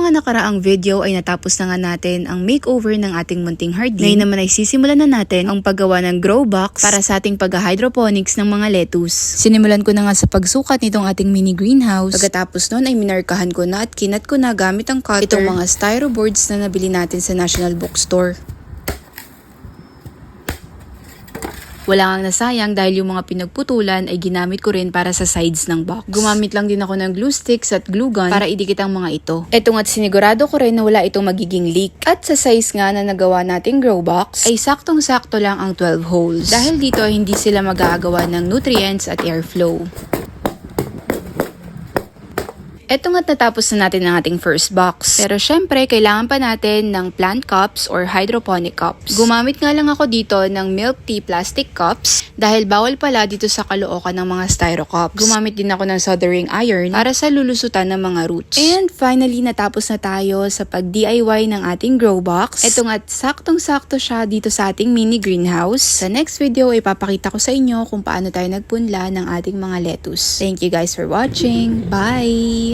mga nakaraang video ay natapos na nga natin ang makeover ng ating munting hardin. Ngayon naman ay sisimulan na natin ang paggawa ng grow box para sa ating pag-hydroponics ng mga lettuce. Sinimulan ko na nga sa pagsukat nitong ating mini greenhouse. Pagkatapos nun ay minarkahan ko na at kinat ko na gamit ang cutter itong mga styro boards na nabili natin sa National Bookstore. Wala ngang nasayang dahil yung mga pinagputulan ay ginamit ko rin para sa sides ng box. Gumamit lang din ako ng glue sticks at glue gun para idikit ang mga ito. Eto nga't sinigurado ko rin na wala itong magiging leak. At sa size nga na nagawa nating grow box ay saktong-sakto lang ang 12 holes. Dahil dito ay hindi sila magagawa ng nutrients at airflow. Eto nga't natapos na natin ang ating first box. Pero syempre, kailangan pa natin ng plant cups or hydroponic cups. Gumamit nga lang ako dito ng milk tea plastic cups dahil bawal pala dito sa Caloocan ng mga styro cups. Gumamit din ako ng soldering iron para sa lulusutan ng mga roots. And finally, natapos na tayo sa pag-DIY ng ating grow box. Eto nga't saktong-sakto siya dito sa ating mini greenhouse. Sa next video, ipapakita ko sa inyo kung paano tayo nagpunla ng ating mga lettuce. Thank you guys for watching. Bye!